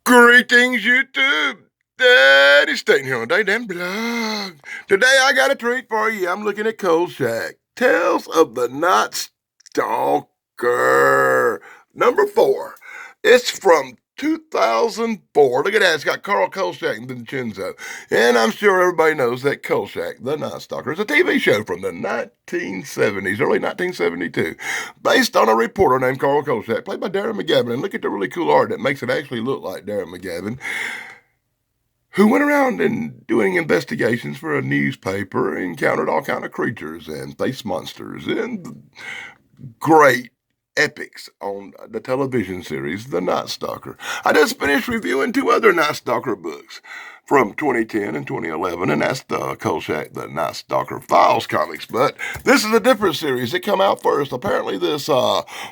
Greetings, YouTube. Daddy Stain here on Day Blog. Today I got a treat for you. I'm looking at Kolchak. Tales of the Night Stalker. Number 4. It's from 2004. Look at that. It's got Carl Kolchak and Vincenzo. And I'm sure everybody knows that Kolchak, the Night Stalker, is a TV show from the 1970s, early 1972, based on a reporter named Carl Kolchak, played by Darren McGavin. And look at the really cool art that makes it actually look like Darren McGavin, who went around and doing investigations for a newspaper, encountered all kind of creatures and face monsters and great epics on the television series The Night Stalker. I just finished reviewing 2 other Night Stalker books from 2010 and 2011, and that's the Kolchak, the Night Stalker Files comics. But this is a different series. It come out first. Apparently this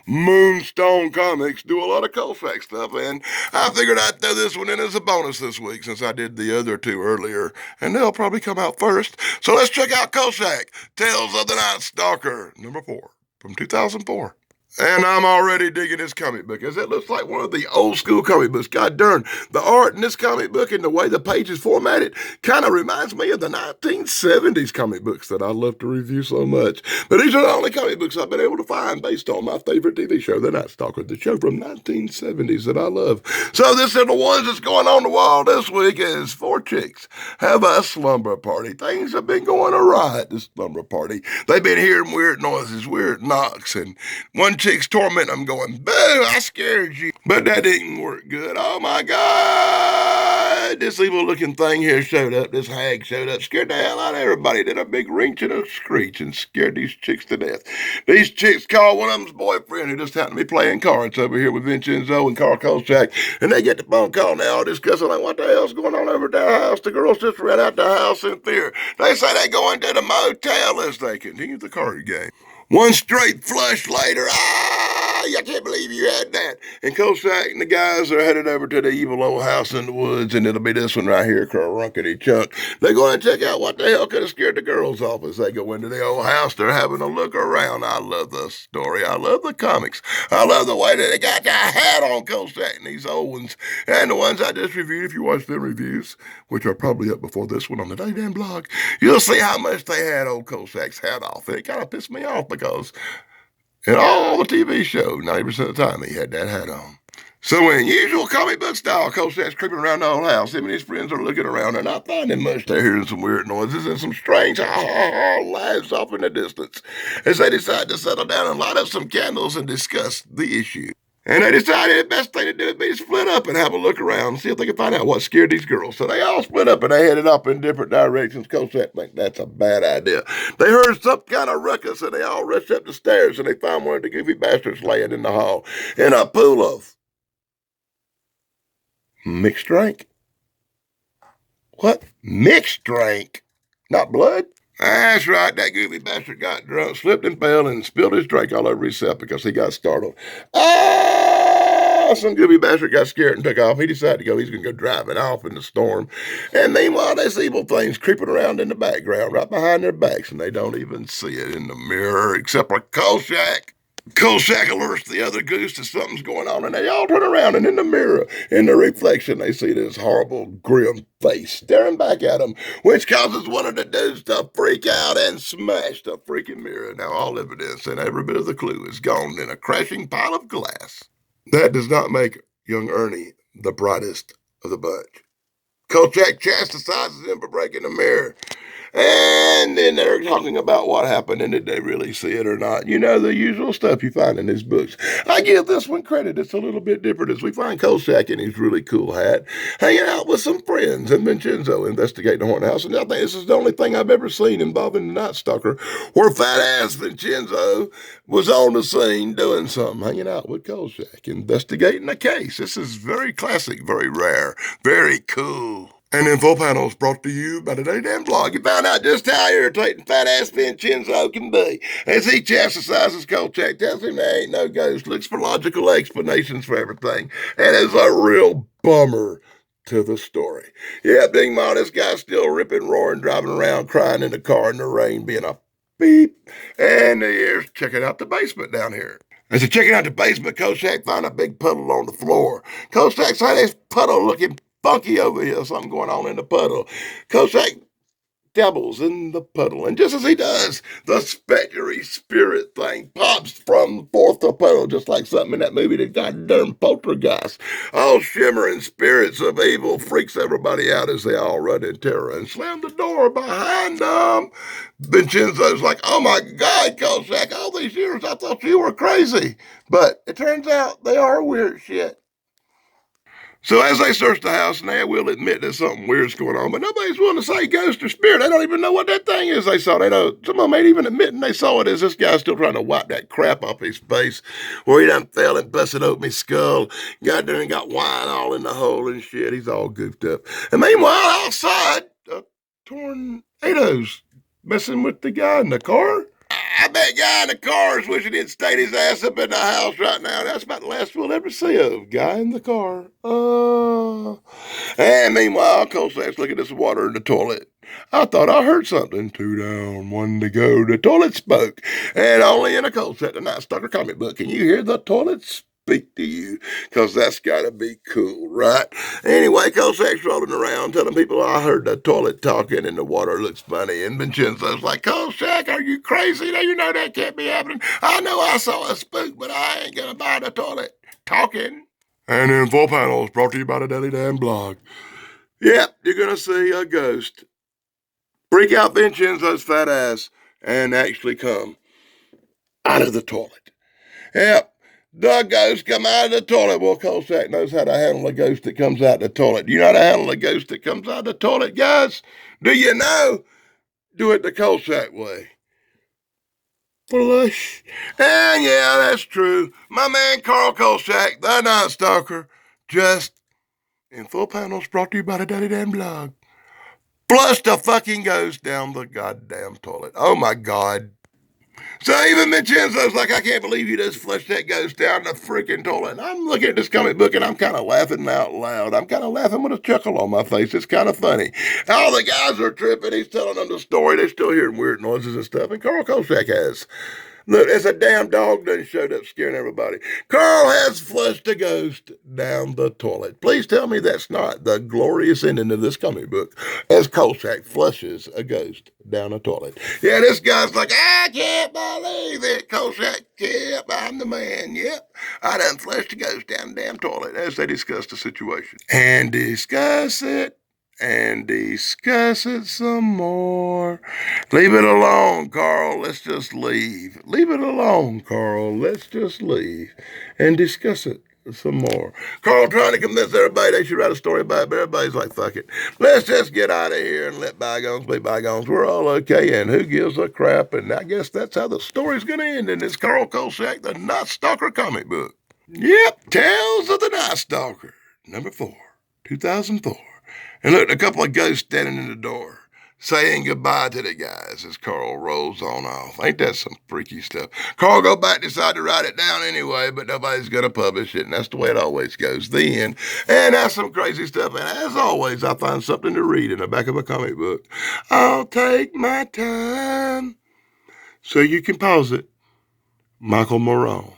Moonstone Comics do a lot of Kolchak stuff, and I figured I'd throw this one in as a bonus this week since I did the other 2 earlier, and they'll probably come out first. So let's check out Kolchak, Tales of the Night Stalker, number 4 from 2004. And I'm already digging this comic book, as it looks like one of the old school comic books. God darn, the art in this comic book and the way the page is formatted kind of reminds me of the 1970s comic books that I love to review so much. But these are the only comic books I've been able to find based on my favorite TV show, The Night Stalker, the show from 1970s that I love. So this is the ones that's going on the wall this week is 4 chicks have a slumber party. Things have been going awry at this slumber party. They've been hearing weird noises, weird knocks, and one chick's tormenting them going, boo, I scared you. But that didn't work good. Oh my God. This evil looking thing here showed up. This hag showed up, scared the hell out of everybody. Did a big wrench and a screech and scared these chicks to death. These chicks called one of them's boyfriend who just happened to be playing cards over here with Vincenzo and Carl Kolchak. And they get the phone call and they all discussing like, what the hell's going on over at their house? The girls just ran out the house in fear. They say they going to the motel as they continue the card game. One straight flush later, I can't believe you had that. And Kolchak and the guys are headed over to the evil old house in the woods, and it'll be this one right here, Runkety Chunk. They're going to check out what the hell could have scared the girls off as they go into the old house. They're having a look around. I love the story. I love the comics. I love the way that they got the hat on Kolchak and these old ones. And the ones I just reviewed, if you watch the reviews, which are probably up before this one on the Day Blog, you'll see how much they had old Kolchak's hat off. And it kind of pissed me off because in all the TV shows, 90% of the time, he had that hat on. So in usual comic book style, Kolchak's creeping around the whole house. Him and his friends are looking around. They're not finding much. They're hearing some weird noises and some strange laughs off in the distance as they decide to settle down and light up some candles and discuss the issue. And they decided the best thing to do would be to split up and have a look around and see if they could find out what scared these girls. So they all split up and they headed off in different directions. Kolchak think that's a bad idea. They heard some kind of ruckus and they all rushed up the stairs and they found one of the goofy bastards laying in the hall in a pool of mixed drink. What? Mixed drink? Not blood? That's right, that goofy bastard got drunk, slipped and fell, and spilled his drink all over himself because he got startled. Some goofy bastard got scared and took off. He decided to go. He's going to go driving off in the storm. And meanwhile, this evil thing's creeping around in the background, right behind their backs, and they don't even see it in the mirror, except for Kolchak. Kolchak alerts the other goose that something's going on, and they all turn around, and in the mirror, in the reflection, they see this horrible, grim face staring back at them, which causes one of the dudes to freak out and smash the freaking mirror. Now, all evidence and every bit of the clue is gone in a crashing pile of glass. That does not make young Ernie the brightest of the bunch. Kolchak chastises him for breaking the mirror. And then they're talking about what happened and did they really see it or not. You know, the usual stuff you find in these books. I give this one credit. It's a little bit different as we find Kolchak in his really cool hat, hanging out with some friends and Vincenzo investigating the haunted house. And I think this is the only thing I've ever seen involving the Night Stalker where fat-ass Vincenzo was on the scene doing something, hanging out with Kolchak, investigating a case. This is very classic, very rare, very cool. And Info Panels brought to you by the Day Blog. You found out just how irritating fat-ass Vincenzo can be. As he chastises Kolchak, tells him there ain't no ghost, looks for logical explanations for everything, and is a real bummer to the story. Yeah, meanwhile, this guy's still ripping, roaring, driving around, crying in the car in the rain, being a beep, and the ears checking out the basement down here. As they're checking out the basement, Kolchak found a big puddle on the floor. Kolchak saw this puddle looking funky over here, something going on in the puddle. Kolchak dabbles in the puddle, and just as he does, the spectry spirit thing pops from forth the puddle, just like something in that movie, the goddamn poltergeist. All shimmering spirits of evil freaks everybody out as they all run in terror and slam the door behind them. Vincenzo's like, oh my God, Kolchak, all these years I thought you were crazy. But it turns out they are weird shit. So as they search the house, and they will admit that something weird's going on, but nobody's willing to say ghost or spirit. They don't even know what that thing is they saw. They know some of them ain't even admitting they saw it. As this guy's still trying to wipe that crap off his face, where he done fell and busted open his skull, got there and got wine all in the hole and shit. He's all goofed up. And meanwhile, outside, tornadoes messing with the guy in the car. I bet guy in the car is wishing he'd stayed his ass up in the house right now. That's about the last we'll ever see of guy in the car. And meanwhile, Kolchak's looking at some water in the toilet. I thought I heard something. 2 down, 1 to go. The toilet spoke. And only in a Kolchak, the Night Stalker comic book, can you hear the toilet speak to you, because that's got to be cool, right? Anyway, Kolchak's rolling around telling people I heard the toilet talking and the water looks funny. And Vincenzo's like, Kolchak, are you crazy? Now you know that can't be happening. I know I saw a spook, but I ain't going to buy the toilet talking. And in full panels, brought to you by the Daily Damn Blog. Yep, you're going to see a ghost freak out Vincenzo's fat ass and actually come out of the toilet. Yep. The ghost come out of the toilet. Well, Kolchak knows how to handle a ghost that comes out of the toilet. Do you know how to handle a ghost that comes out of the toilet, guys? Do you know? Do it the Kolchak way. Flush. And yeah, that's true. My man Carl Kolchak, the Night Stalker, just in full panels brought to you by the Daddy Damn Blog, flushed a fucking ghost down the goddamn toilet. Oh my God. So even Vincenzo's like, I can't believe you just flushed that ghost down the freaking toilet. And I'm looking at this comic book and I'm kind of laughing out loud. I'm kind of laughing with a chuckle on my face. It's kind of funny. All the guys are tripping. He's telling them the story. They're still hearing weird noises and stuff. And Carl Kolchak has. Look, it's a damn dog that showed up scaring everybody. Carl has flushed a ghost down the toilet. Please tell me that's not the glorious ending of this comic book as Kolchak flushes a ghost down a toilet. Yeah, this guy's like, I can't believe it. Kolchak, yep, I'm the man. Yep, I done flushed a ghost down the damn toilet as they discuss the situation. And discuss it. And discuss it some more. Leave it alone, Carl. Let's just leave. Leave it alone, Carl. Let's just leave and discuss it some more. Carl trying to convince everybody they should write a story about it, but everybody's like, fuck it. Let's just get out of here and let bygones be bygones. We're all okay, and who gives a crap? And I guess that's how the story's going to end. And it's Carl Kolchak, the Night Stalker comic book. Yep, Tales of the Night Stalker, number 4, 2004. And look, a couple of ghosts standing in the door, saying goodbye to the guys as Carl rolls on off. Ain't that some freaky stuff? Carl go back, decide to write it down anyway, but nobody's going to publish it, and that's the way it always goes. The end. And that's some crazy stuff. And as always, I find something to read in the back of a comic book. I'll take my time so you can pause it. Michael Morone,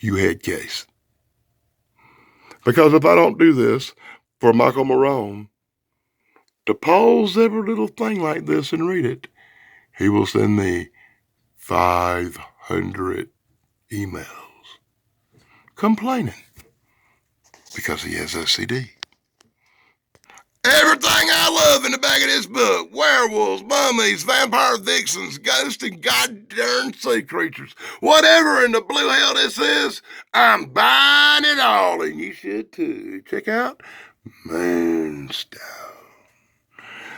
you head case. Because if I don't do this for Michael Morone, to pause every little thing like this and read it, he will send me 500 emails complaining because he has OCD. Everything I love in the back of this book: werewolves, mummies, vampire vixens, ghosts, and goddamn sea creatures. Whatever in the blue hell this is, I'm buying it all, and you should too. Check out Moonstone.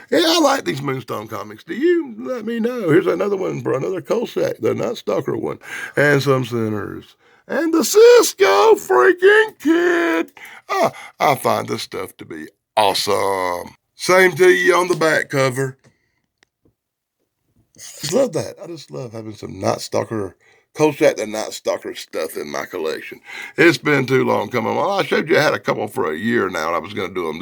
Yeah, I like these Moonstone comics. Do you? Let me know. Here's another one for another Kolchak, the Night Stalker one, and some Sinners. And the Cisco freaking Kid. I find this stuff to be awesome. Same to you on the back cover. I just love that. I just love having some Night Stalker, Kolchak the Night Stalker stuff in my collection. It's been too long coming. Well, I showed you I had a couple for a year now, and I was going to do them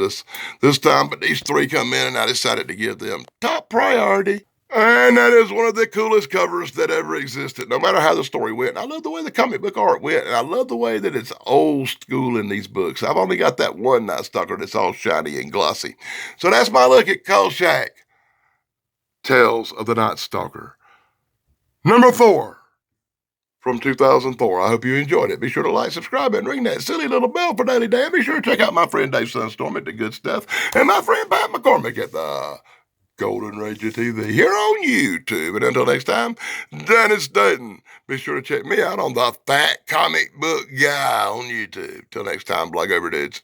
this time, but these 3 come in, and I decided to give them top priority. And that is one of the coolest covers that ever existed, no matter how the story went. I love the way the comic book art went, and I love the way that it's old school in these books. I've only got that one Night Stalker that's all shiny and glossy. So that's my look at Kolchak, Tales of the Night Stalker. Number 4 from 2004. I hope you enjoyed it. Be sure to like, subscribe, and ring that silly little bell for daily day. And be sure to check out my friend Dave Sunstorm at The Good Stuff and my friend Pat McCormick at the Golden Ranger TV here on YouTube. And until next time, Dennis Dayton. Be sure to check me out on the Fat Comic Book Guy on YouTube. Till next time, blog over dudes.